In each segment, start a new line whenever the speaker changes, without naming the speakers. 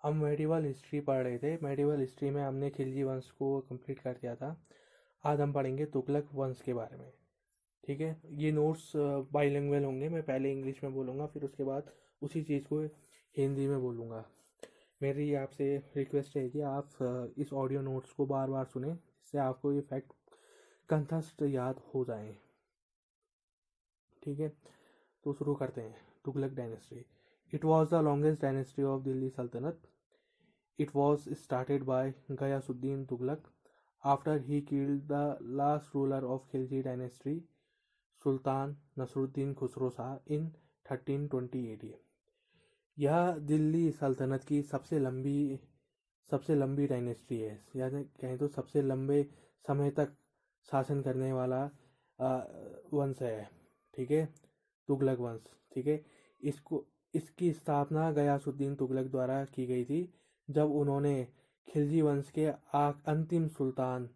हम medieval history पढ़ रहे थे। मेडिवल हिस्ट्री में हमने खिलजी वंश को कंप्लीट कर दिया था। आज हम पढ़ेंगे तुगलक वंश के बारे में। ठीक है, ये नोट्स बाइलिंगुअल होंगे। मैं पहले इंग्लिश में बोलूँगा, फिर उसके बाद उसी चीज़ को हिंदी में बोलूँगा। मेरी आपसे रिक्वेस्ट है कि आप इस ऑडियो नोट्स को बार बार सुने, जिससे आपको ये फैक्ट कंठस्थ याद हो जाए। ठीक है, तो शुरू करते हैं। Tughlaq dynasty. It was the longest dynasty of Delhi सल्तनत. It was started by Ghayasuddin Tughlaq after he killed the last ruler of Khilji dynasty, Sultan Nasruddin Khusro Shah, in 1320 AD. यह दिल्ली सल्तनत की सबसे लंबी डायनेस्टी है, यानी कहें तो सबसे लंबे समय तक शासन करने वाला वंश है। ठीक है, तुगलक वंश। ठीक है, इसकी स्थापना गयासुद्दीन तुगलक द्वारा की गई थी, जब उन्होंने खिलजी वंश के अंतिम सुल्तान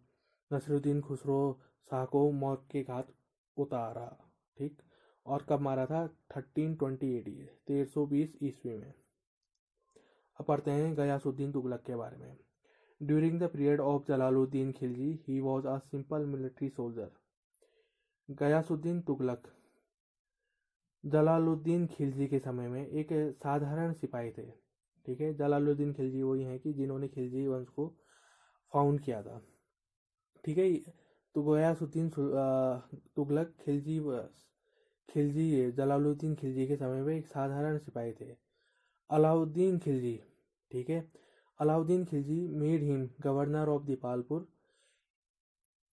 नसरुद्दीन खुसरो शाह को मौत के घाट उतारा। ठीक, और कब मारा था? 1320 AD, 1320 ईस्वी में। अब पढ़ते हैं गयासुद्दीन तुगलक के बारे में। During the period of Jalaluddin Khilji he was a simple military soldier. Ghiyasuddin Tughlaq Jalaluddin Khilji के समय में एक साधारण सिपाही थे। ठीक है, जलालुद्दीन खिलजी वही हैं कि जिन्होंने खिलजी वंश को फाउंड किया था। ठीक है, तो गयासुद्दीन तुगलक खिलजी जलालुद्दीन खिलजी के समय में एक साधारण सिपाही थे। अलाउद्दीन खिलजी, ठीक है, Alauddin Khilji made him governor of Dipalpur.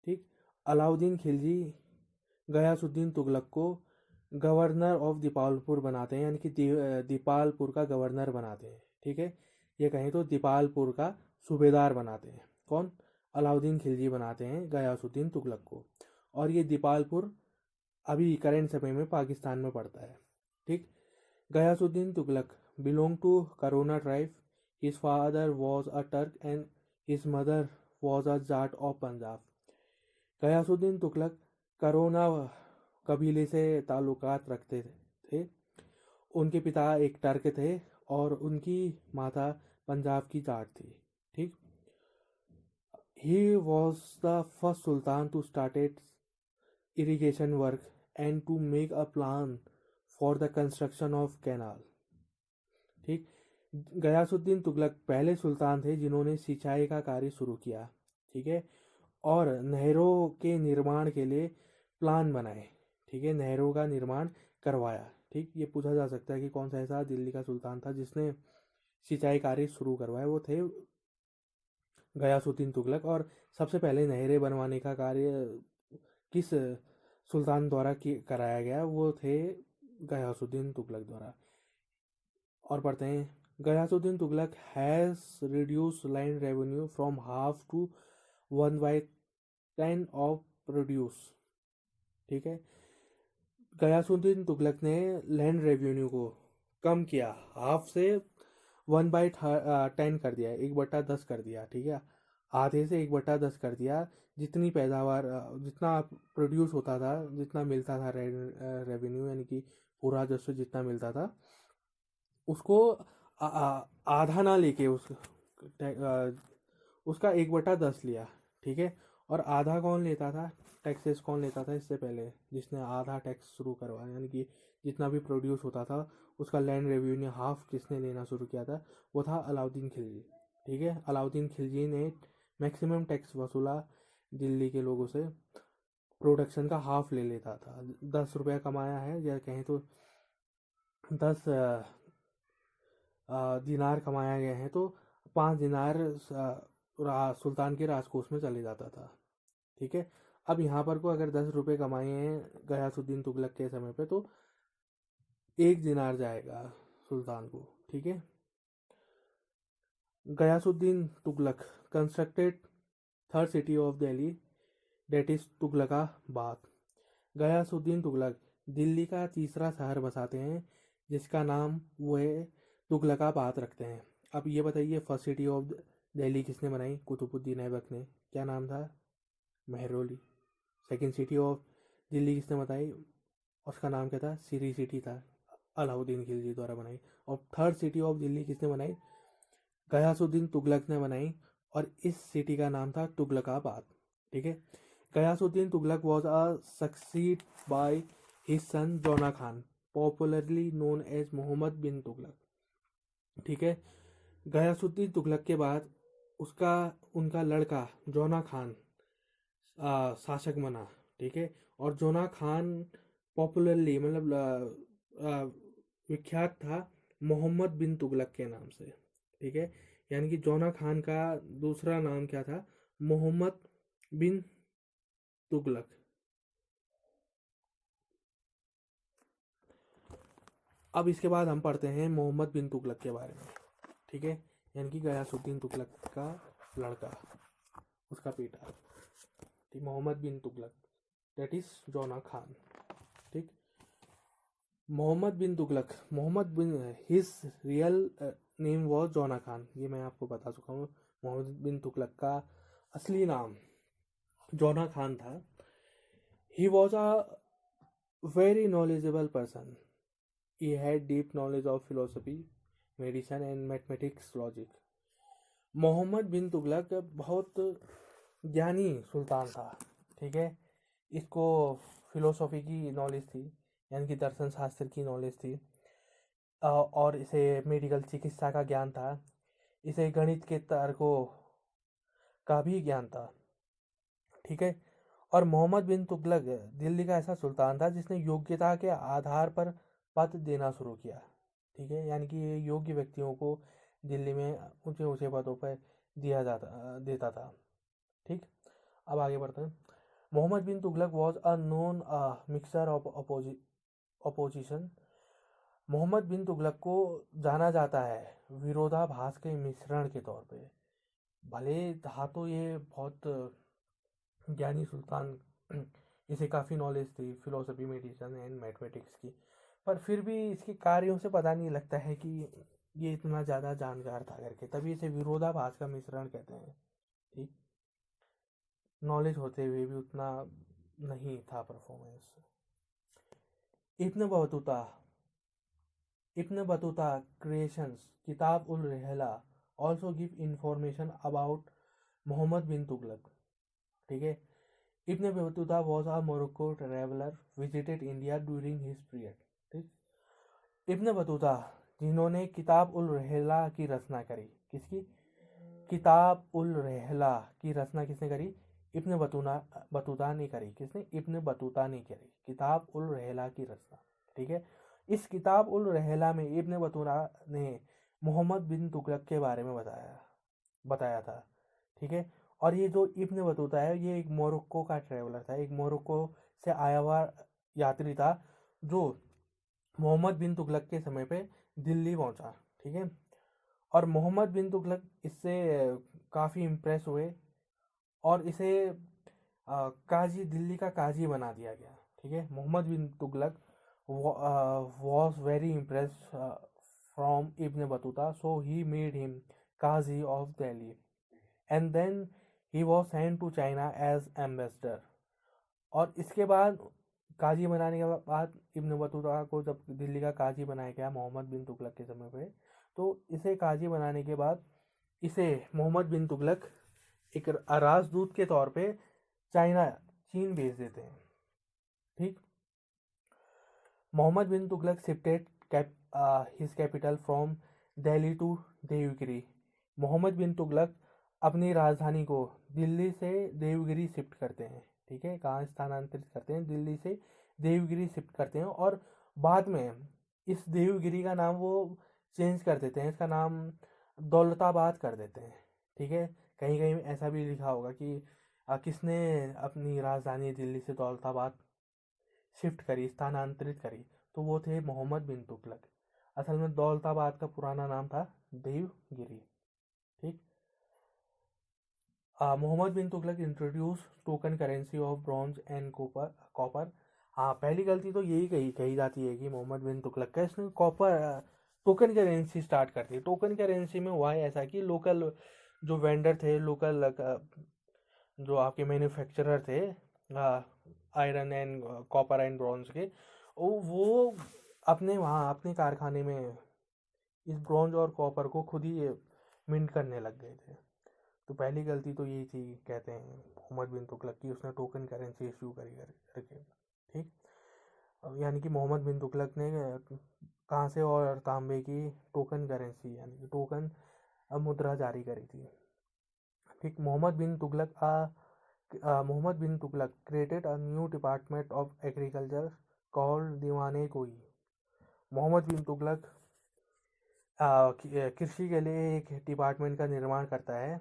ठीक, अलाउद्दीन खिलजी गयासुद्दीन तुगलक को गवर्नर ऑफ दीपालपुर बनाते हैं, यानी कि दीपालपुर का गवर्नर बनाते हैं। ठीक है, ये कहें तो दीपालपुर का सूबेदार बनाते हैं। कौन? अलाउद्दीन खिलजी बनाते हैं गयासुद्दीन तुगलक को। और ये दीपालपुर अभी करेंट समय में पाकिस्तान में पड़ता है। ठीक, Ghiyasuddin Tughlaq belong to Qarauna tribe. His father was a Turk and his mother was a Jat of Punjab. Ghiyasuddin Tughlaq Qarauna कबीले से ताल्लुकात रखते थे। उनके पिता एक टर्क थे और उनकी माता पंजाब की जाट थी। ठीक, he was the first sultan to started irrigation work and to make a plan for the construction of canal. ठीक, गयासुद्दीन तुगलक पहले सुल्तान थे जिन्होंने सिंचाई का कार्य शुरू किया। ठीक है, और नहरों के निर्माण के लिए प्लान बनाए। ठीक है, नहरों का निर्माण करवाया। ठीक, ये पूछा जा सकता है कि कौन सा ऐसा दिल्ली का सुल्तान था जिसने सिंचाई कार्य शुरू करवाया। वो थे गयासुद्दीन तुगलक। और सबसे पहले नहरें बनवाने का कार्य किस सुल्तान द्वारा कराया गया? वो थे गयासुद्दीन तुगलक द्वारा। और पढ़ते हैं, Ghiyasuddin Tughlaq has reduce land revenue from half to 1/10 of produce. ठीक है, गयासुद्दीन तुगलक ने लैंड रेवेन्यू को कम किया, हाफ से 1/10 कर दिया, 1/10 कर दिया। ठीक है, आधे से 1/10 कर दिया। जितनी पैदावार, जितना प्रोड्यूस होता था, जितना मिलता था रेवेन्यू, यानी कि पूरा जैसे जितना मिलता था, उसको आधा ना लेके उसका 1/10 लिया। ठीक है, और आधा कौन लेता था? टैक्सेस कौन लेता था इससे पहले? जिसने आधा टैक्स शुरू करवाया, यानी कि जितना भी प्रोड्यूस होता था उसका लैंड रेवेन्यू हाफ किसने लेना शुरू किया था? वो था अलाउद्दीन खिलजी। ठीक है, अलाउद्दीन खिलजी ने मैक्सिमम टैक्स वसूला दिल्ली के लोगों से। प्रोडक्शन का हाफ ले लेता था। 10 रुपया कमाया है, या कहें तो 10 दिनार कमाया गया है, तो 5 दिनार सुल्तान के राजकोष में चले जाता था। ठीक है, अब यहाँ पर को अगर 10 रुपये कमाए हैं गयासुद्दीन तुगलक के समय पे, तो 1 दिनार जाएगा सुल्तान को। ठीक है, Ghiyasuddin Tughlaq constructed third city of Delhi, that is Tughlakabad. Ghiyasuddin Tughlaq Delhi का तीसरा शहर बसाते हैं, जिसका नाम वो है तुगलकाबाद रखते हैं। अब ये बताइए, फर्स्ट सिटी ऑफ दिल्ली किसने बनाई? कुतुबुद्दीन ऐबक ने। क्या नाम था? Mehrauli. Second city of Delhi किसने बताई? उसका नाम क्या था? सीरी सिटी था, अलाउद्दीन खिलजी द्वारा बनाई। और थर्ड सिटी ऑफ दिल्ली किसने बनाई? गयासुद्दीन तुगलक ने बनाई और इस सिटी का नाम था तुगलकाबाद। ठीक है। Ghiyasuddin Tughlaq was succeed by his son Jauna Khan, popularly known as Mohammad bin Tughlaq. ठीक है। गयासुद्दीन तुगलक के बाद उनका लड़का जोना खान शासक बना। ठीक है। और जोना खान पॉपुलरली मतलब विख्यात था मोहम्मद बिन तुगलक के नाम से। ठीक है। यानी कि जोना खान का दूसरा नाम क्या था? मोहम्मद बिन तुगलक। अब इसके बाद हम पढ़ते हैं मोहम्मद बिन तुगलक के बारे में। ठीक है। यानी कि गयासुद्दीन तुगलक का लड़का, उसका बेटा, ठीक, मोहम्मद बिन तुगलक, दैट इज जोना खान। ठीक। मोहम्मद बिन तुगलक, मोहम्मद बिन, हिज रियल नेम वॉज जोना खान, ये मैं आपको बता चुका हूँ। मोहम्मद बिन तुगलक का असली नाम जोना खान था। ही was a very knowledgeable person. He had deep knowledge of philosophy, medicine and mathematics, logic. Mohammad bin Tughlaq बहुत ज्ञानी सुल्तान था। ठीक है। इसको फिलोसॉफी की नॉलेज थी, यानी कि दर्शन शास्त्र की नॉलेज थी, और इसे मेडिकल चिकित्सा का ज्ञान था। इसे गणित के तर्कों का भी ज्ञान था। ठीक है। और मोहम्मद बिन तुगलक दिल्ली का ऐसा सुल्तान था जिसने योग्यता के आधार पर पद देना शुरू किया। ठीक है। यानी कि ये योग्य व्यक्तियों को दिल्ली में ऊंचे ऊंचे पदों पर देता था। ठीक। अब आगे बढ़ते हैं। Mohammad bin Tughlaq was a known mixture of opposition. Mohammad bin Tughlaq को जाना जाता है विरोधाभास के मिश्रण के तौर पे। भले था तो ये बहुत ज्ञानी सुल्तान, इसे काफ़ी नॉलेज थी फिलोसफी, मेडिसिन एंड मैथमेटिक्स की, पर फिर भी इसके कार्यों से पता नहीं लगता है कि ये इतना ज़्यादा जानकार था करके, तभी इसे विरोधाभास का मिश्रण कहते हैं। ठीक। नॉलेज होते हुए भी उतना नहीं था performance. Ibn Battuta, Ibn Battuta creations किताब उल रहला also give information about Mohammad bin Tughlaq. ठीक है। Ibn Battuta was a Morocco traveller, visited India during his period. ठीक। इब्न बतूता जिन्होंने किताब उल रहला की रचना करी, किसकी? किताब उल रहला की रचना किसने करी? इब्न बतूता ने करी। किसने? इब्न बतूता ने करी किताब उल रहला की रचना। ठीक है। इस किताब उल रहला में इब्न बतूता ने मोहम्मद बिन तुगलक के बारे में बताया था। ठीक है। और ये जो इब्न बतूता है ये एक मोरक्को का ट्रेवलर था, एक मोरक्को से आया हुआ यात्री था जो मोहम्मद बिन तुगलक के समय पे दिल्ली पहुंचा। ठीक है। और मोहम्मद बिन तुगलक इससे काफ़ी इम्प्रेस हुए और इसे काजी, दिल्ली का काजी बना दिया गया। ठीक है। Mohammad bin Tughlaq was very impress from Ibn Battuta, so he made him qazi of Delhi and then he was sent to China as ambassador. और इसके बाद काजी बनाने के बाद इब्न बतूता को जब दिल्ली का काजी बनाया गया मोहम्मद बिन तुगलक के समय पे, तो इसे काजी बनाने के बाद इसे मोहम्मद बिन तुगलक एक राजदूत के तौर पे चीन भेज देते हैं। ठीक। Mohammad bin Tughlaq shifted his capital from Delhi to Devagiri. Mohammad bin Tughlaq अपनी राजधानी को दिल्ली से देवगिरी शिफ्ट करते हैं। ठीक है। कहाँ स्थानांतरित करते हैं? दिल्ली से देवगिरी शिफ्ट करते हैं और बाद में इस देवगिरी का नाम वो चेंज कर देते हैं, इसका नाम दौलताबाद कर देते हैं। ठीक है। कहीं कहीं ऐसा भी लिखा होगा कि किसने अपनी राजधानी दिल्ली से दौलताबाद शिफ्ट करी, स्थानांतरित करी, तो वो थे मोहम्मद बिन तुगलक। असल में दौलताबाद का पुराना नाम था देवगिरी। ठीक। Mohammad bin Tughlaq introduce token currency of bronze and copper. हाँ, पहली गलती तो यही कही जाती है कि मोहम्मद बिन तुगलक का इसने कॉपर टोकन करेंसी स्टार्ट कर दी। टोकन करेंसी में हुआ है ऐसा कि लोकल जो वेंडर थे, लोकल जो आपके मैन्युफैक्चरर थे iron and copper and bronze के, वो अपने वहाँ अपने कारखाने में इस ब्रॉन्ज और कॉपर को खुद ही मिंट करने लग गए थे। तो पहली गलती तो यही थी, कहते हैं मोहम्मद बिन तुगलक की, उसने टोकन करेंसी इशू करी करके। ठीक। अब यानी कि मोहम्मद बिन तुगलक ने कहाँ से, और तांबे की टोकन करेंसी यानी कि टोकन मुद्रा जारी करी थी। ठीक। Mohammad bin Tughlaq created a new department of agriculture called Diwan-e Kohi. Mohammad bin Tughlaq कृषि के लिए एक डिपार्टमेंट का निर्माण करता है,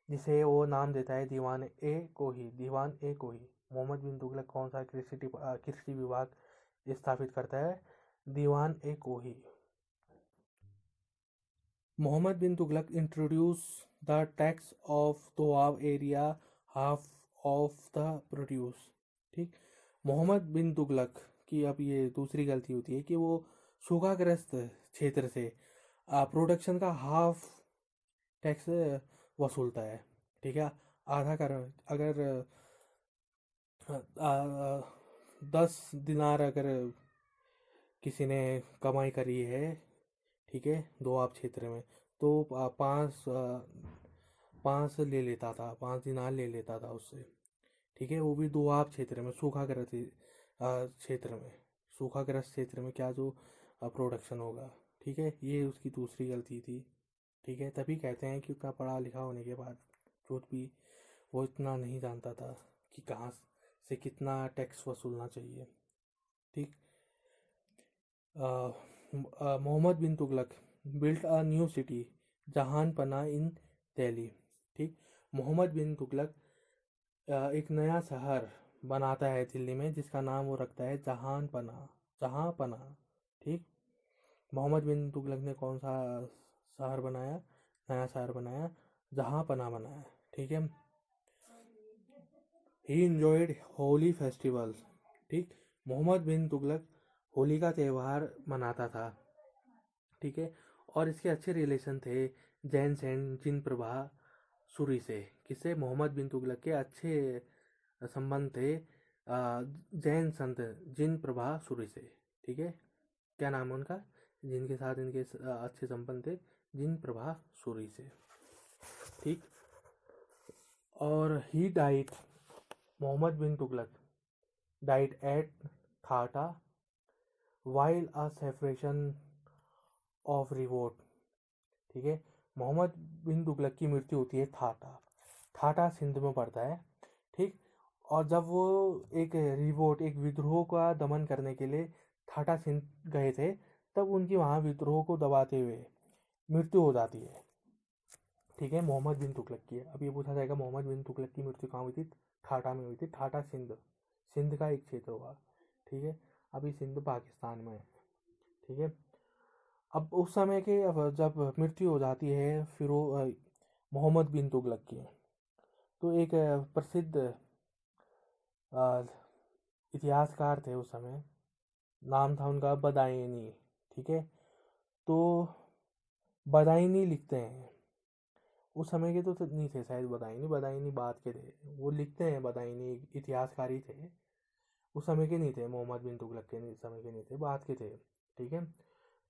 जिसे वो नाम देता है दीवान ए कोही। दीवान ए कोही। मोहम्मद बिन तुगलक कौन सा कृषि विभाग स्थापित करता है? Diwan e Kohi. Mohammad bin Tughlaq introduce the tax of Doab area half of the produce. ठीक। मोहम्मद बिन तुगलक की अब ये दूसरी गलती होती है कि वो सूखाग्रस्त क्षेत्र से प्रोडक्शन का हाफ टैक्स वसूलता है। ठीक है। आधा कर, अगर 10 दिनार अगर किसी ने कमाई करी है, ठीक है, दोआब क्षेत्र में, तो 5 दिनार ले लेता था उससे। ठीक है। वो भी दोआब क्षेत्र में, सूखाग्रस्त क्षेत्र में क्या जो प्रोडक्शन होगा। ठीक है। ये उसकी दूसरी गलती थी। ठीक है। तभी कहते हैं कि उतना पढ़ा लिखा होने के बाद भी वो इतना नहीं जानता था कि कहाँ से कितना टैक्स वसूलना चाहिए। ठीक। Mohammad bin Tughlaq built a new city Jahanpanah in Delhi. ठीक। मोहम्मद बिन तुगलक एक नया शहर बनाता है दिल्ली में, जिसका नाम वो रखता है जहांपना। ठीक। मोहम्मद बिन तुगलक ने कौन सा शहर बनाया? नया शहर बनाया, जहांपना बनाया। ठीक है। ही इंजॉयड होली फेस्टिवल। ठीक। मोहम्मद बिन तुगलक होली का त्यौहार मनाता था। ठीक है। और इसके अच्छे रिलेशन थे जैन सेंट जिन प्रभा सूरी से। किससे? मोहम्मद बिन तुगलक के अच्छे संबंध थे जैन संत जिन प्रभा सूरी से। ठीक है। क्या नाम है उनका जिनके साथ इनके अच्छे संबंध थे? जिन प्रभा सूरी से। ठीक। और he died, Mohammad bin Tughlaq died at Thatta while a separation of revolt. ठीक है। मोहम्मद बिन तुगलक की मृत्यु होती है थाटा सिंध में पड़ता है। ठीक। और जब वो एक विद्रोह का दमन करने के लिए थाटा सिंध गए थे, तब उनकी वहाँ विद्रोह को दबाते हुए मृत्यु हो जाती है। ठीक है। मोहम्मद बिन तुगलक की है। अब ये पूछा जाएगा मोहम्मद बिन तुगलक की मृत्यु कहाँ हुई थी? थाटा में हुई थी। थाटा सिंध का एक क्षेत्र हुआ। ठीक है। अभी सिंध पाकिस्तान में है। ठीक है। अब उस समय के जब मृत्यु हो जाती है फिर मोहम्मद बिन तुगलक की, तो एक प्रसिद्ध इतिहासकार थे उस समय, नाम था उनका बदायूनी। ठीक है। तो बदायूनी लिखते हैं, उस समय के तो नहीं थे शायद बदायूनी बात के थे, वो लिखते हैं बदायूनी इतिहासकारी थे, उस समय के नहीं थे, मोहम्मद बिन तुगलक के समय के नहीं थे, बात के थे। ठीक है।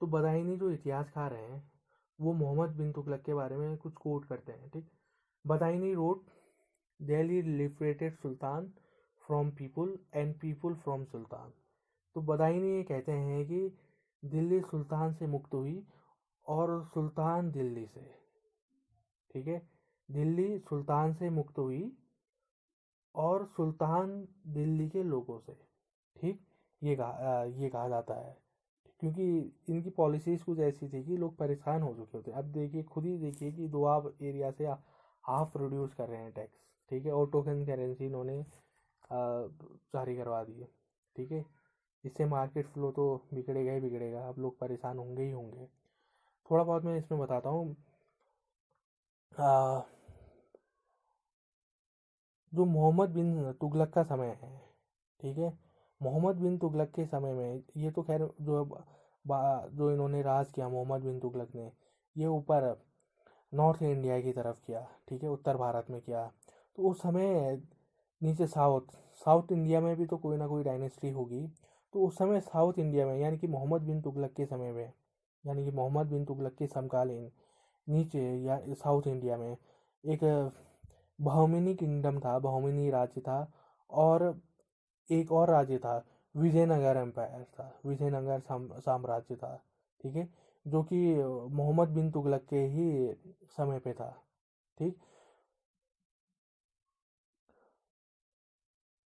तो बदायूनी जो इतिहासकार हैं वो मोहम्मद बिन तुगलक के बारे में कुछ कोट करते हैं। ठीक। Badauni wrote Delhi liberated sultan from people and people from sultan. तो बदायूनी ये कहते हैं कि दिल्ली सुल्तान से मुक्त हुई और सुल्तान दिल्ली से। ठीक है। दिल्ली सुल्तान से मुक्त हुई और सुल्तान दिल्ली के लोगों से। ठीक। ये कहा जाता है, क्योंकि इनकी पॉलिसीज कुछ ऐसी थी कि लोग परेशान हो चुके होते। अब देखिए, खुद ही देखिए कि दोआब एरिया से हाफ प्रोड्यूस कर रहे हैं टैक्स। ठीक है। और टोकन करेंसी इन्होंने जारी करवा दी है। ठीक है। इससे मार्केट फ्लो तो बिगड़ेगा ही बिगड़ेगा, अब लोग परेशान होंगे ही होंगे। थोड़ा बहुत मैं इसमें बताता हूँ। जो मोहम्मद बिन तुगलक का समय है, ठीक है, मोहम्मद बिन तुगलक के समय में, ये तो खैर जो इन्होंने राज किया मोहम्मद बिन तुगलक ने, ये ऊपर नॉर्थ इंडिया की तरफ किया। ठीक है। उत्तर भारत में किया। तो उस समय नीचे साउथ इंडिया में भी तो कोई ना कोई डायनेस्टी होगी। तो उस समय साउथ इंडिया में, यानी कि मोहम्मद बिन तुगलक के समय में, यानी कि मोहम्मद बिन तुगलक के समकालीन नीचे या साउथ इंडिया में एक बहमिनी किंगडम था, बहमिनी राज्य था, और एक और राज्य था, विजयनगर एम्पायर था, विजयनगर साम्राज्य था। ठीक है, जो कि मोहम्मद बिन तुगलक के ही समय पे था। ठीक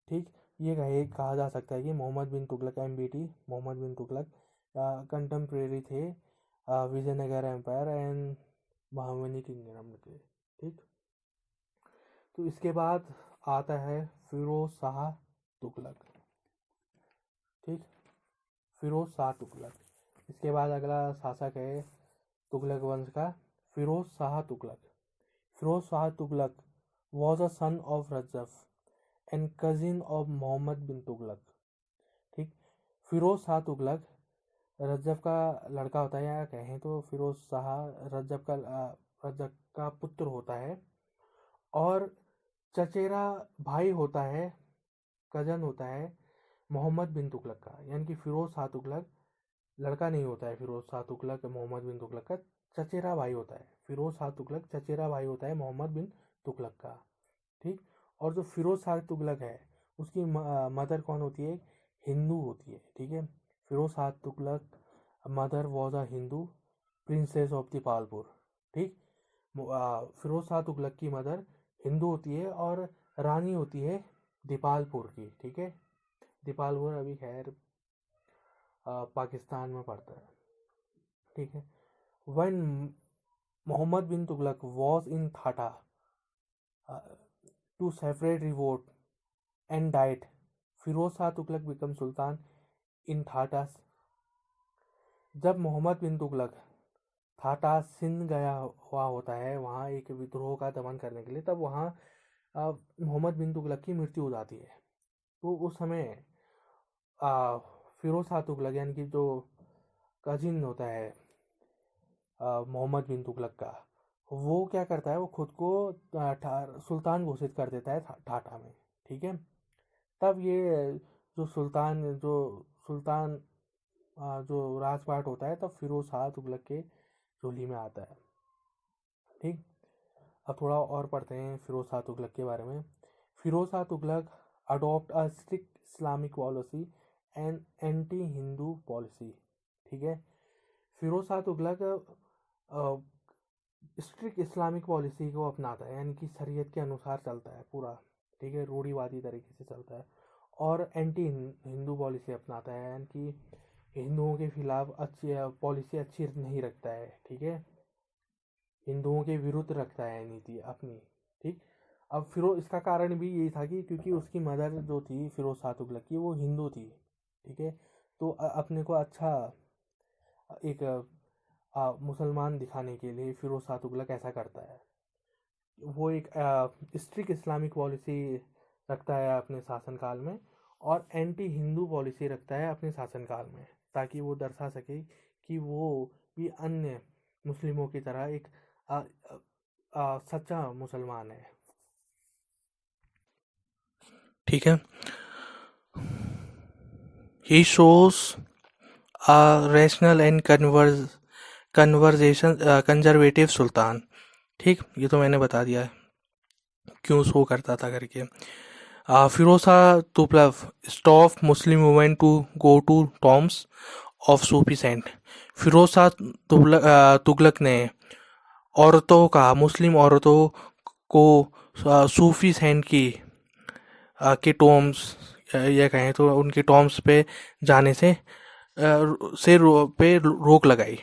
ठीक ये कहा जा सकता है कि मोहम्मद बिन तुगलक, MBT, मोहम्मद बिन तुगलक कंटेम्प्रेरी थे Vijayanagara empire and Bahmani kingdom के। ठीक, तो इसके बाद आता है फिरोज शाह तुगलक। ठीक, फिरोज शाह तुगलक। इसके बाद अगला शासक है तुगलक वंश का Firoz Shah Tughlaq. Firoz Shah Tughlaq was a son of Rajab and cousin of Mohammad bin Tughlaq. ठीक, फिरोज शाह तुगलक रजफ का लड़का होता है, या कहें तो फिरोज शाह रजफ का पुत्र होता है, और चचेरा भाई होता है, कजन होता है मोहम्मद बिन तुगलक का। यानी कि फिरोज शाह तुगलक लड़का नहीं होता है, फिरोज शाह तुगलक मोहम्मद बिन तुगलक का चचेरा भाई होता है। फिरोज शाह तुगलक चचेरा भाई होता है मोहम्मद बिन तुगलक का। ठीक, और जो फिरोज शाह तुगलक है उसकी मदर कौन होती है? हिंदू होती है। ठीक है, Firoz Shah Tughlaq mother was a Hindu princess of Dipalpur. ठीक, फिरोज शाह तुगलक की मदर हिंदू होती है और रानी होती है दीपालपुर की। ठीक है, दीपालपुर अभी खैर पाकिस्तान में पड़ता है। ठीक है, one Mohammad bin Tughlaq was in Thatta to separate revolt and died, Firoz Shah Tughlaq become sultan in Thattas. जब मोहम्मद बिन तुगलक थाटा सिंध गया हुआ होता है वहाँ एक विद्रोह का दमन करने के लिए, तब वहाँ मोहम्मद बिन तुगलक की मृत्यु हो जाती है। तो उस समय फिरोज शाह तुगलक यानी कि जो कजिन होता है मोहम्मद बिन तुगलक का, वो क्या करता है, वो खुद को सुल्तान घोषित कर देता है ठाठा में। ठीक है, तब ये जो सुल्तान जो राजपाट होता है, तब फिरोज शाह तुगलक के झोली में आता है। ठीक, अब थोड़ा और पढ़ते हैं फिरोज शाह तुगलक के बारे में। Firoz Shah Tughlaq adopt a strict Islamic policy and anti Hindu policy. ठीक है, Firoz Shah Tughlaq strict Islamic policy को अपनाता है, यानी कि शरीयत के अनुसार चलता है पूरा। ठीक है, रूढ़िवादी तरीके से चलता है, और एंटी हिंदू पॉलिसी अपनाता है, यानी कि हिंदुओं के खिलाफ अच्छी पॉलिसी अच्छी नहीं रखता है। ठीक है, हिंदुओं के विरुद्ध रखता है नीति अपनी। ठीक, अब फिरोज इसका कारण भी यही था कि क्योंकि उसकी मदर जो थी फिरोज शाह तुगलक की, वो हिंदू थी। ठीक है, तो अपने को अच्छा एक मुसलमान दिखाने के लिए फिरोज शाह तुगलक ऐसा करता है। वो एक स्ट्रिक्ट इस्लामिक पॉलिसी रखता है अपने शासनकाल में, और एंटी हिंदू पॉलिसी रखता है अपने शासनकाल में, ताकि वो दर्शा सके कि वो भी अन्य मुस्लिमों की तरह एक सच्चा मुसलमान है। ठीक है, he shows a rational and conservative sultan. ठीक, ये तो मैंने बता दिया है क्यों शो करता था करके। Firoz Shah Tughlaq stop Muslim women to go to tombs of Sufi saint. Firoz Shah Tughlaq ने औरतों का, मुस्लिम औरतों को सूफी सेंट की के टॉम्स, या कहें तो उनके टॉम्स पे जाने से पे रोक लगाई।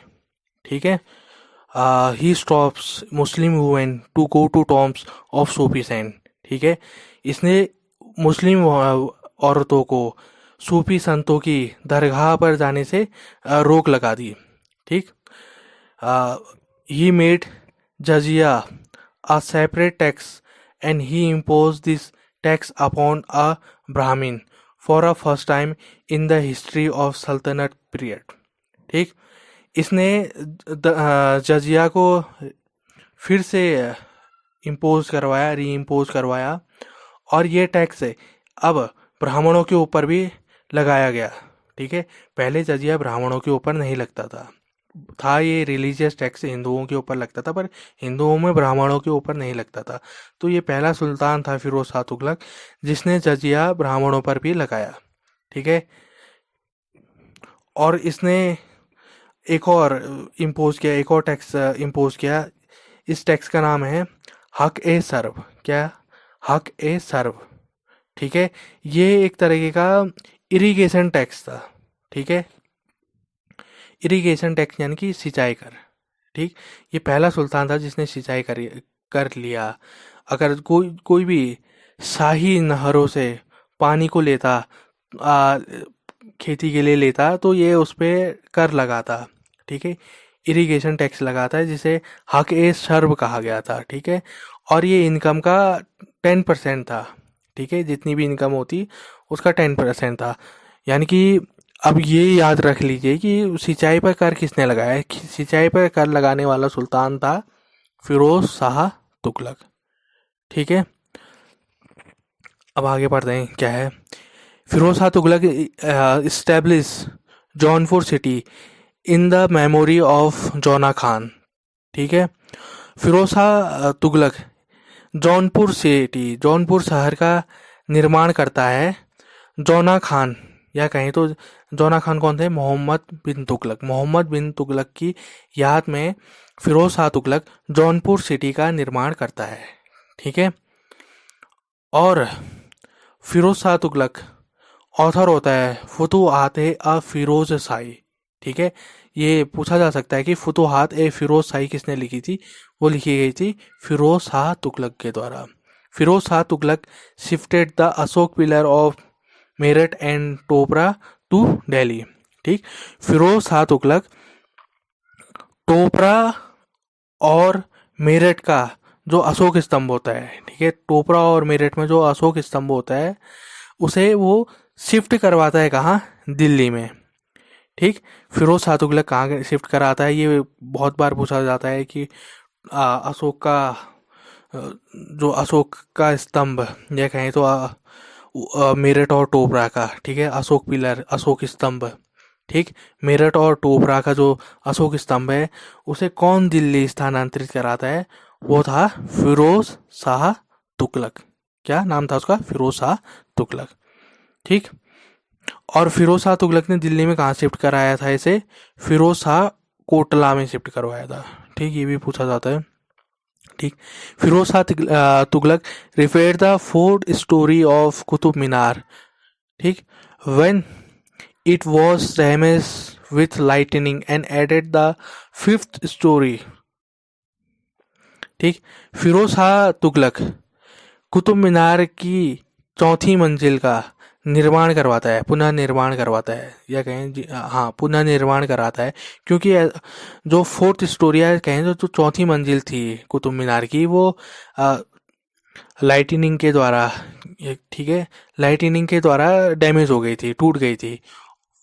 ठीक है, he stops Muslim women to go to tombs of Sufi saint. ठीक है, इसने मुस्लिम औरतों को सूफी संतों की दरगाह पर जाने से रोक लगा दी। ठीक, he made jizya a separate tax and he impose this tax upon a Brahmin for a first time in the history of sultanate period. ठीक, इसने जजिया को फिर से इम्पोज करवाया, री इम्पोज करवाया, और ये टैक्स अब ब्राह्मणों के ऊपर भी लगाया गया। ठीक है, पहले जजिया ब्राह्मणों के ऊपर नहीं लगता था। था ये रिलीजियस टैक्स हिंदुओं के ऊपर लगता था, पर हिंदुओं में ब्राह्मणों के ऊपर नहीं लगता था। तो ये पहला सुल्तान था फिरोज शाह तुगलक जिसने जजिया ब्राह्मणों पर भी लगाया। ठीक है। और इसने एक और इम्पोज किया, एक और टैक्स इम्पोज किया। इस टैक्स का नाम है हक ए सर्व। क्या? हक ए सर्व। ठीक है। ये एक तरीके का इरिगेशन टैक्स था। ठीक है। इरिगेशन टैक्स यानी कि सिंचाई कर। ठीक। ये पहला सुल्तान था जिसने सिंचाई कर लिया। अगर कोई कोई भी शाही नहरों से पानी को लेता, आ, खेती के लिए लेता, तो ये उस पे कर लगाता। ठीक है। इरिगेशन टैक्स लगाता है जिसे हक ए सर्व कहा गया था। ठीक है। और ये इनकम का 10% था। ठीक है। जितनी भी इनकम होती उसका 10% था। यानी कि अब ये याद रख लीजिए कि सिंचाई पर कर किसने लगाया है। सिंचाई पर कर लगाने वाला सुल्तान था फिरोज शाह तुगलक। ठीक है। अब आगे बढ़ते हैं क्या है। Firoz Shah Tughlaq establish Jaunpur city in the memory of Jauna Khan. ठीक है। फिरोज शाह तुगलक जौनपुर सिटी, जौनपुर शहर का निर्माण करता है जौना खान, या कहें तो जौना खान कौन थे? मोहम्मद बिन तुगलक। मोहम्मद बिन तुगलक की याद में फिरोज शाह तुगलक जौनपुर सिटी का निर्माण करता है। ठीक है। और फिरोज शाह तुगलक ऑथर होता है फुतुहात अ फिरोज शाही। ठीक है। ये पूछा जा सकता है कि फुतुहात ए फिरोज शाही किसने लिखी थी? वो लिखी गई थी फिरोज शाह तुगलक के द्वारा। Firoz Shah Tughlaq shifted the Ashoka pillar of Meerut and Topra to Delhi. ठीक। फिरोज शाह तुगलक टोपरा और मेरठ का जो अशोक स्तंभ होता है, ठीक है, टोपरा और मेरठ में जो अशोक स्तंभ होता है उसे वो शिफ्ट करवाता है कहाँ? दिल्ली में। ठीक। फिरोज शाह तुगलक कहाँ शिफ्ट कराता है? ये बहुत बार पूछा जाता है कि अशोक का जो अशोक का स्तंभ, या कहें तो मेरठ और टोपरा का, ठीक है, अशोक पिलर, अशोक स्तंभ। ठीक। मेरठ और टोपरा का जो अशोक स्तंभ है उसे कौन दिल्ली स्थानांतरित कराता है? वो था फिरोज शाह तुगलक। क्या नाम था उसका? फिरोज शाह तुगलक। ठीक। और फिरोज शाह तुगलक ने दिल्ली में कहाँ शिफ्ट कराया था इसे? फिरोज शाह कोटला में शिफ्ट करवाया था। ठीक। ये भी पूछा जाता है। ठीक। Firoz Shah Tughlaq repaired the fourth storey of Qutub Minar. ठीक। When it was damaged with lightning and added the fifth story। ठीक। फिरोज शाह तुगलक कुतुब मीनार की चौथी मंजिल का निर्माण करवाता है, पुनः निर्माण करवाता है, या कहें हाँ पुनः निर्माण कराता है, क्योंकि जो फोर्थ स्टोरी है, कहें तो जो चौथी मंजिल थी कुतुब मीनार की, वो लाइटनिंग के द्वारा, ठीक है, लाइटनिंग के द्वारा डैमेज हो गई थी, टूट गई थी।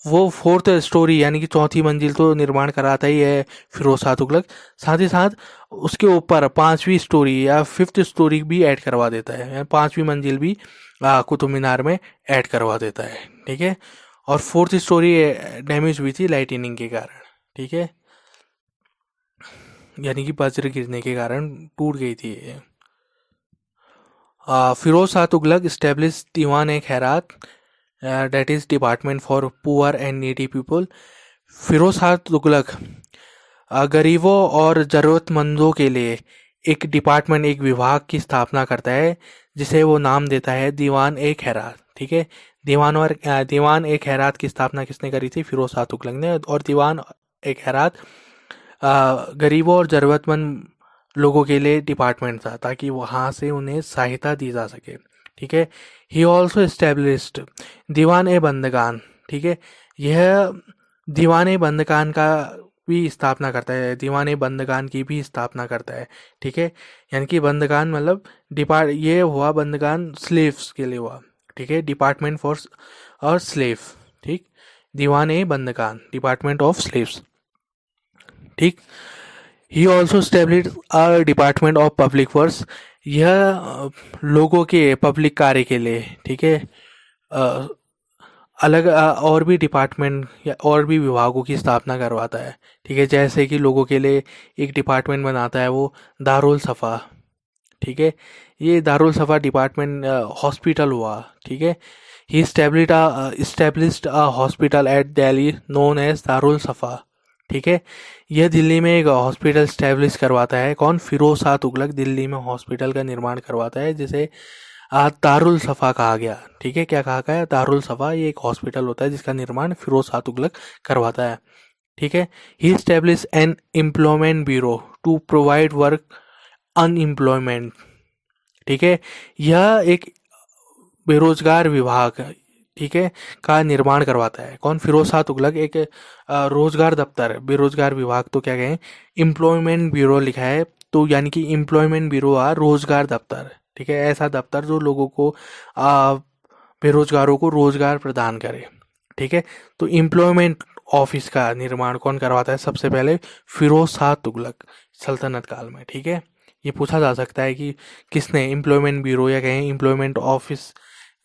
वो फोर्थ स्टोरी यानी कि चौथी मंजिल तो निर्माण कराता ही है फिरोज शाह तुगलक, साथ ही साथ उसके ऊपर पांचवी स्टोरी या फिफ्थ स्टोरी भी ऐड करवा देता है, यानी पांचवी मंजिल भी कुतुब मीनार में ऐड करवा देता है। ठीक है। और फोर्थ स्टोरी डैमेज हुई थी लाइटनिंग के कारण। ठीक है। यानी कि वज्र गिरने के कारण टूट गई थी ये। फिरोज शाह तुगलक स्टेब्लिश दीवान ए खैरात, that is department for poor and needy people। Firoz Shah Tughlaq गरीबों और ज़रूरतमंदों के लिए एक डिपार्टमेंट, एक विभाग की स्थापना करता है जिसे वो नाम देता है दीवान ए खैरात। ठीक है। दीवान ए खैरात की स्थापना किसने करी थी? फिरोज शाह तुगलक ने। और दीवान ए खैरात गरीबों और ज़रूरतमंद लोगों के लिए डिपार्टमेंट था ताकि वहाँ से उन्हें सहायता दी जा सके। ठीक है। ही ऑल्सो एस्टेब्लिश्ड दीवान ए बंदगान। ठीक है। यह दीवान ए बंदगान का भी स्थापना करता है, दीवान ए बंदगान की भी स्थापना करता है। ठीक है। यानी कि बंदगान मतलब ये हुआ बंदगान स्लेव्स के लिए हुआ। ठीक है। डिपार्टमेंट फॉर और स्लेव। ठीक। दीवान ए बंदगान, डिपार्टमेंट ऑफ स्लेव्स। ठीक। He also establish a department of public works. यह लोगों के पब्लिक कार्य के लिए, ठीक है, अलग और भी डिपार्टमेंट या और भी विभागों की स्थापना करवाता है। ठीक है, जैसे कि लोगों के लिए एक डिपार्टमेंट बनाता है वो दारुल सफ़ा। ठीक है, ये दारुल सफ़ा डिपार्टमेंट हॉस्पिटल हुआ। ठीक है, ही established a hospital at Delhi known as Darul सफ़ा। ठीक है, यह दिल्ली में एक हॉस्पिटल स्टैब्लिश करवाता है। कौन? फिरोज शाह तुगलक दिल्ली में हॉस्पिटल का निर्माण करवाता है, जिसे दारुल सफ़ा कहा गया। ठीक है, क्या कहा गया? दारुल सफ़ा। ये एक हॉस्पिटल होता है जिसका निर्माण फिरोज शाह तुगलक करवाता है। ठीक है, he establish an employment bureau to provide work unemployment. ठीक है, यह एक बेरोजगार विभाग, ठीक है, का निर्माण करवाता है। कौन? फिरोज शाह तुगलक। एक रोजगार दफ्तर, बेरोजगार विभाग तो क्या कहें, एम्प्लॉयमेंट ब्यूरो लिखा है, तो यानी कि एम्प्लॉयमेंट ब्यूरो रोजगार दफ्तर। ठीक है, ऐसा दफ्तर जो लोगों को बेरोजगारों को रोजगार प्रदान करे। ठीक है, तो एम्प्लॉयमेंट ऑफिस का निर्माण कौन करवाता है? सबसे पहले फिरोज शाह तुगलक सल्तनत काल में। ठीक है, ये पूछा जा सकता है कि किसने एम्प्लॉयमेंट ब्यूरो या कहें एम्प्लॉयमेंट ऑफिस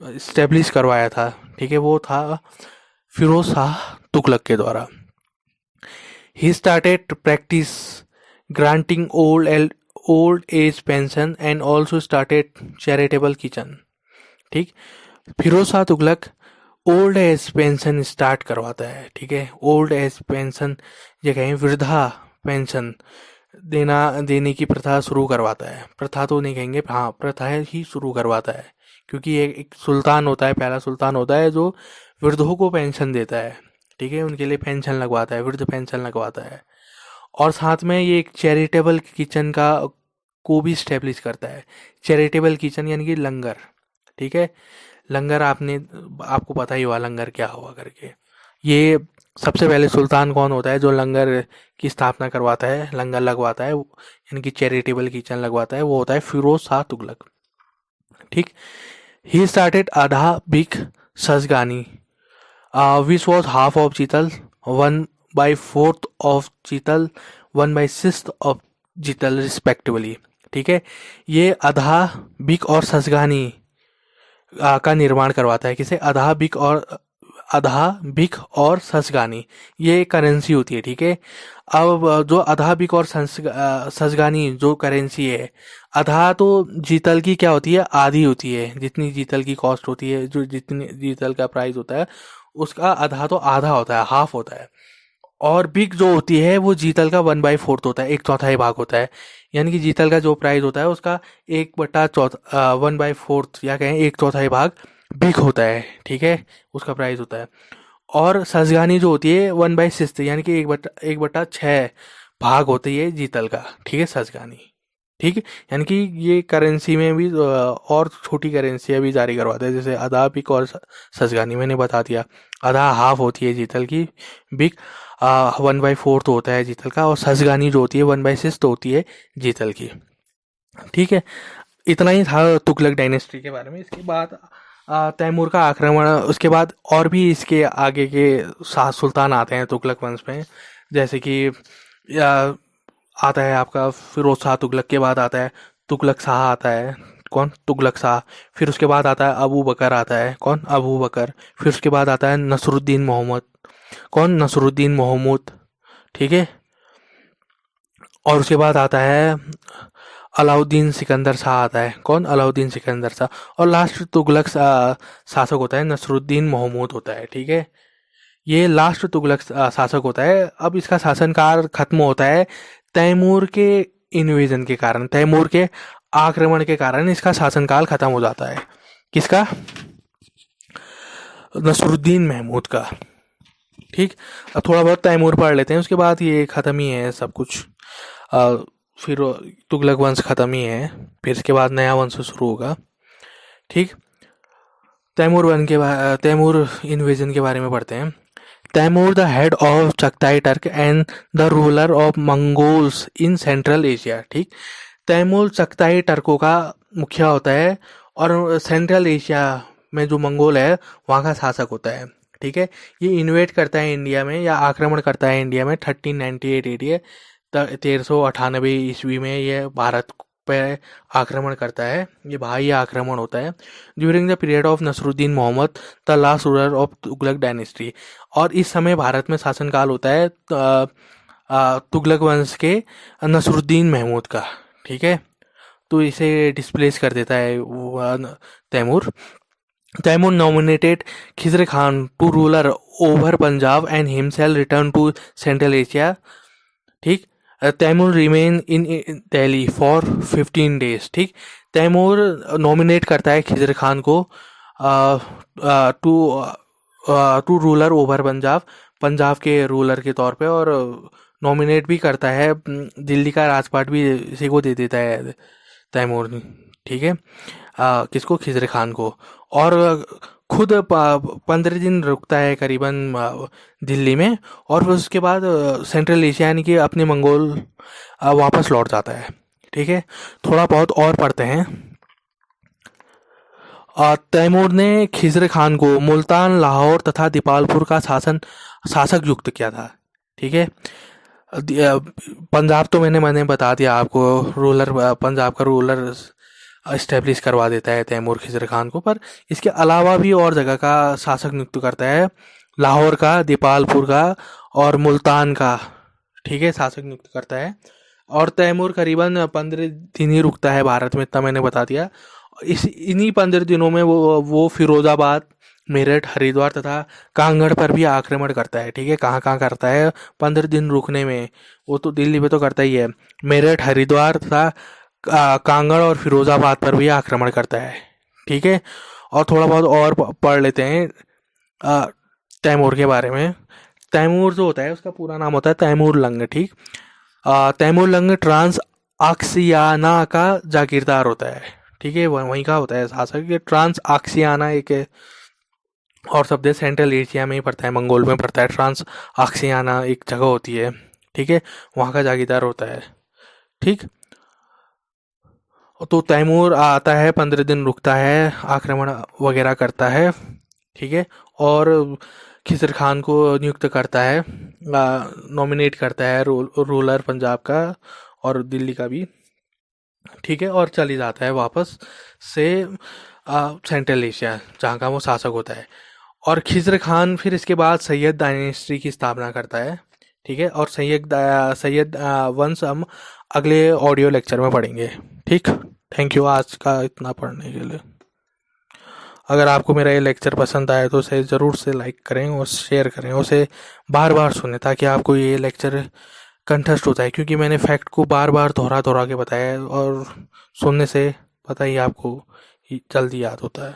इस्टेब्लिश करवाया था। ठीक है, वो था फिरोज शाह तुगलक के द्वारा। He started practice granting old age pension and also started charitable kitchen. ठीक, Firoz Shah Tughlaq old age pension start करवाता है। ठीक है, ओल्ड एज पेंशन या कहें वृद्धा पेंशन देने की प्रथा शुरू करवाता है। प्रथा तो नहीं कहेंगे, हाँ प्रथा ही शुरू करवाता है, क्योंकि ये एक सुल्तान होता है, पहला सुल्तान होता है जो वृद्धों को पेंशन देता है। ठीक है, उनके लिए पेंशन लगवाता है, वृद्ध पेंशन लगवाता है। और साथ में ये एक चैरिटेबल किचन को भी स्टेब्लिश करता है। चैरिटेबल किचन यानी कि लंगर। ठीक है, लंगर आपको पता ही हुआ लंगर क्या हुआ करके। ये सबसे पहले सुल्तान कौन होता है जो लंगर की स्थापना करवाता है, लंगर लगवाता है, यानी कि चैरिटेबल किचन लगवाता है? वो होता है फिरोज शाह तुगलक। ठीक, he started adha bikh shashgani which was half of jital, 1/4 of जीतल, 1/6 ऑफ जीतल रिस्पेक्टिवली। ठीक है, ये आधा बिग और सजगानी का निर्माण करवाता है। किसे? आधा बिक और ससगानी, ये करेंसी होती है। ठीक है, अब जो आधा बिक और ससगानी जो करेंसी है, आधा तो जीतल की क्या होती है? आधी होती है। जितनी जीतल की कॉस्ट होती है, जो जितनी जीतल का प्राइस होता है, उसका आधा तो आधा होता है, हाफ होता है। और बिग जो होती है वो जीतल का 1/4 होता है, 1/4 भाग होता है। यानी कि जीतल का जो प्राइस होता है उसका 1/4 या कहें 1/4 भाग बिग होता है। ठीक है, उसका प्राइस होता है। और सजगानी जो होती है 1/6 यानी कि 1/6 भाग होती है जीतल का। ठीक है, सजगानी। ठीक है, यानी कि ये करेंसी में भी और छोटी करेंसियाँ भी जारी करवाते हैं, जैसे आधा बिक और सजगानी मैंने बता दिया। आधा हाफ होती है जीतल की, बिक 1/4 तो होता है जीतल का, और सजगानी जो होती है 1/6 तो होती है जीतल की। ठीक है, इतना ही था तुगलक डायनेस्टी के बारे में। इसके बाद तैमूर का आक्रमण, उसके बाद और भी इसके आगे के शाह सुल्तान आते हैं तुगलक वंश में, जैसे कि आता है आपका फिरोज शाह तुगलक के बाद आता है तुगलक शाह आता है। कौन? तुगलक शाह। फिर उसके बाद आता है अबू बकर आता है। कौन? अबू बकर। फिर उसके बाद आता है नसरुद्दीन मोहम्मद। कौन? नसरुद्दीन मोहम्मद। ठीक है, और उसके बाद आता है अलाउद्दीन सिकंदर शाह आता है। कौन? अलाउद्दीन सिकंदर शाह। और लास्ट तुगलक शासक होता है नसरुद्दीन मोहम्मद होता है। ठीक है, ये लास्ट तुगलक शासक होता है। अब इसका शासनकाल खत्म होता है तैमूर के इन्वेजन के कारण, तैमूर के आक्रमण के कारण इसका शासनकाल खत्म हो जाता है। किसका? नसरुद्दीन महमूद का। ठीक, अब थोड़ा बहुत तैमूर पढ़ लेते हैं, उसके बाद ये खत्म ही है सब कुछ। फिर तुगलक वंश खत्म ही है, फिर इसके बाद नया वंश शुरू होगा। ठीक, तैमूर इन्वेजन के बारे में पढ़ते हैं। Timur the head of Chagatai Turk and the ruler of Mongols in Central Asia. ठीक, तैमूर चगताई टर्कों का मुखिया होता है और सेंट्रल एशिया में जो मंगोल है वहाँ का शासक होता है। ठीक है, ये इन्वेट करता है इंडिया में या आक्रमण करता है इंडिया में 1398 AD 1398 ईस्वी में ये भारत पे आक्रमण करता है। ये बाह्य आक्रमण होता है during the period of Nasiruddin Mohammad the last ruler of Tughlaq dynasty. और इस समय भारत में शासनकाल होता है तुगलक वंश के नसरुद्दीन महमूद का। ठीक है, तो इसे डिस्प्लेस कर देता है Timur. Timur nominated Khizr Khan to ruler over Punjab and himself return to Central Asia. ठीक, Timur remain in Delhi for 15 days. ठीक, तैमूर नॉमिनेट करता है खिजर खान को to ruler over Punjab, Punjab के रूलर के तौर पे, और नॉमिनेट भी करता है, दिल्ली का राजपाट भी इसी को दे देता है तैमूर। ठीक है, किसको? खिजर खान को। और खुद 15 दिन रुकता है करीबन दिल्ली में, और फिर उसके बाद सेंट्रल एशिया यानी कि अपने मंगोल वापस लौट जाता है। ठीक है, थोड़ा बहुत और पढ़ते हैं। तैमूर ने खिजर खान को मुल्तान, लाहौर तथा दीपालपुर का शासक नियुक्त किया था। ठीक है, पंजाब तो मैंने बता दिया आपको, रूलर, पंजाब का रूलर इस्टेब्लिश करवा देता है तैमूर खिजर खान को, पर इसके अलावा भी और जगह का शासक नियुक्त करता है, लाहौर का, दीपालपुर का और मुल्तान का। ठीक है, शासक नियुक्त करता है। और तैमूर करीबन 15 दिन ही रुकता है भारत में, इतना मैंने बता दिया। इन्हीं 15 दिनों में वो फिरोजाबाद, मेरठ, हरिद्वार तथा कांगड़ पर भी आक्रमण करता है। ठीक है, कहाँ कहाँ करता है 15 दिन रुकने में? वो तो दिल्ली पे तो करता ही है, मेरठ, हरिद्वार तथा कांगड़ और फिरोजाबाद पर भी आक्रमण करता है। ठीक है, और थोड़ा बहुत और पढ़ लेते हैं तैमूर के बारे में। तैमूर जो होता है उसका पूरा नाम होता है तैमूर लंग। ठीक, तैमूर लंग ट्रांस आक्सियाना का जागीरदार होता है। ठीक है, वहीं का होता है शासक। ये ट्रांस आक्सियाना एक और शब्द है, सेंट्रल एशिया में ही पड़ता है, मंगोल में पड़ता है। ट्रांस आक्सियाना एक जगह होती है। ठीक है, वहाँ का जागीरदार होता है। ठीक, तो तैमूर आता है, 15 दिन रुकता है, आक्रमण वगैरह करता है। ठीक है, और खिजर खान को नियुक्त करता है, नॉमिनेट करता है रूलर पंजाब का और दिल्ली का भी। ठीक है, और चली जाता है वापस से सेंट्रल एशिया, जहाँ का वो शासक होता है। और खिजर खान फिर इसके बाद सैयद डायनेस्टी की स्थापना करता है। ठीक है, और सैयद वंश हम अगले ऑडियो लेक्चर में पढ़ेंगे। ठीक, थैंक यू आज का इतना पढ़ने के लिए। अगर आपको मेरा ये लेक्चर पसंद आए तो उसे ज़रूर से लाइक करें और शेयर करें, उसे बार बार सुनें ताकि आपको ये लेक्चर कंठस्थ होता है, क्योंकि मैंने फैक्ट को बार बार दोहरा के बताया है, और सुनने से पता ही आपको जल्दी याद होता है।